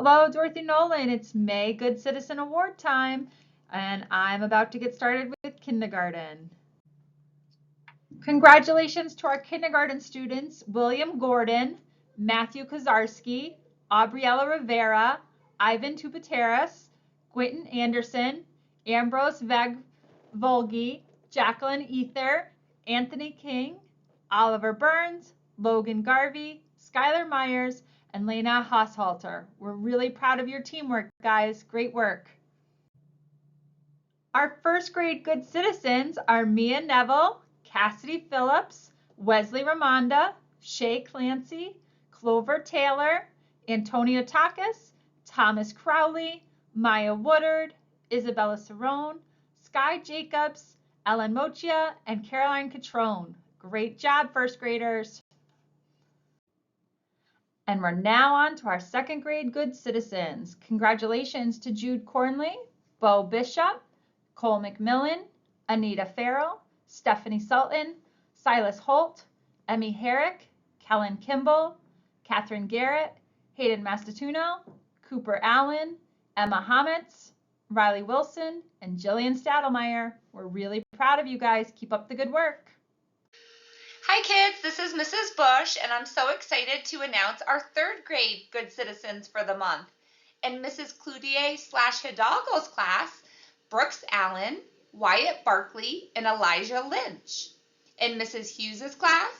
Hello, Dorothy Nolan. It's May Good Citizen Award time, and I'm about to get started with kindergarten. Congratulations to our kindergarten students, William Gordon, Matthew Kozarski, Aubriella Rivera, Ivan Tupateras, Quentin Anderson, Ambrose Volgi, Jacqueline Ether, Anthony King, Oliver Burns, Logan Garvey, Skylar Myers, and Lena Haushalter. We're really proud of your teamwork, guys. Great work. Our first grade good citizens are Mia Neville, Cassidy Phillips, Wesley Ramonda, Shay Clancy, Clover Taylor, Antonia Takis, Thomas Crowley, Maya Woodard, Isabella Cerrone, Sky Jacobs, Ellen Mochia, and Caroline Catrone. Great job, first graders. And we're now on to our second grade good citizens. Congratulations to Jude Cornley, Bo Bishop, Cole McMillan, Anita Farrell, Stephanie Sultan, Silas Holt, Emmy Herrick, Kellen Kimball, Catherine Garrett, Hayden Mastatuno, Cooper Allen, Emma Hametz, Riley Wilson, and Jillian Stadelmeyer. We're really proud of you guys. Keep up the good work. Hi kids, this is Mrs. Bush and I'm so excited to announce our third grade Good Citizens for the month. In Mrs. Cloutier/Hidalgo's class, Brooks Allen, Wyatt Barkley, and Elijah Lynch. In Mrs. Hughes's class,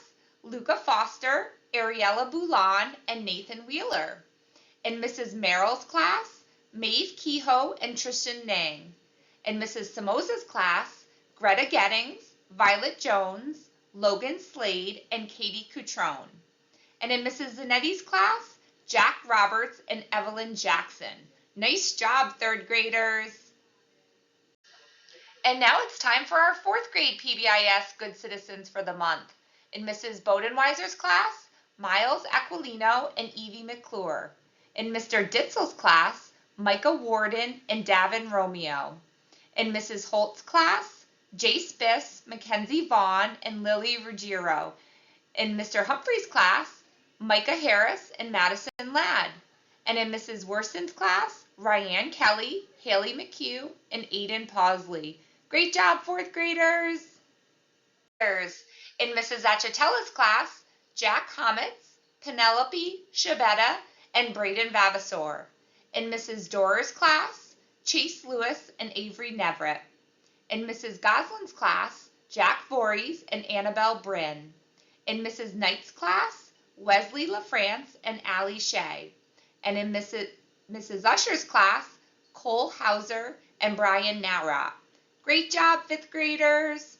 Luca Foster, Ariella Boulon, and Nathan Wheeler. In Mrs. Merrill's class, Maeve Kehoe and Tristan Nang. In Mrs. Samoza's class, Greta Gettings, Violet Jones, Logan Slade, and Katie Cutrone. And in Mrs. Zanetti's class, Jack Roberts and Evelyn Jackson. Nice job, third graders. And now it's time for our fourth grade PBIS Good Citizens for the month. In Mrs. Bodenweiser's class, Miles Aquilino and Evie McClure. In Mr. Ditzel's class, Micah Warden and Davin Romeo. In Mrs. Holt's class, Jace Biss, Mackenzie Vaughn, and Lily Ruggiero. In Mr. Humphrey's class, Micah Harris and Madison Ladd. And in Mrs. Worson's class, Ryan Kelly, Haley McHugh, and Aiden Pausley. Great job, fourth graders! In Mrs. Achatella's class, Jack Homitz, Penelope Shabetta, and Braden Vavasor. In Mrs. Dorer's class, Chase Lewis and Avery Neverett. In Mrs. Goslin's class, Jack Voorhees and Annabelle Bryn. In Mrs. Knight's class, Wesley LaFrance and Allie Shea. And in Mrs. Usher's class, Cole Hauser and Brian Narot. Great job, fifth graders!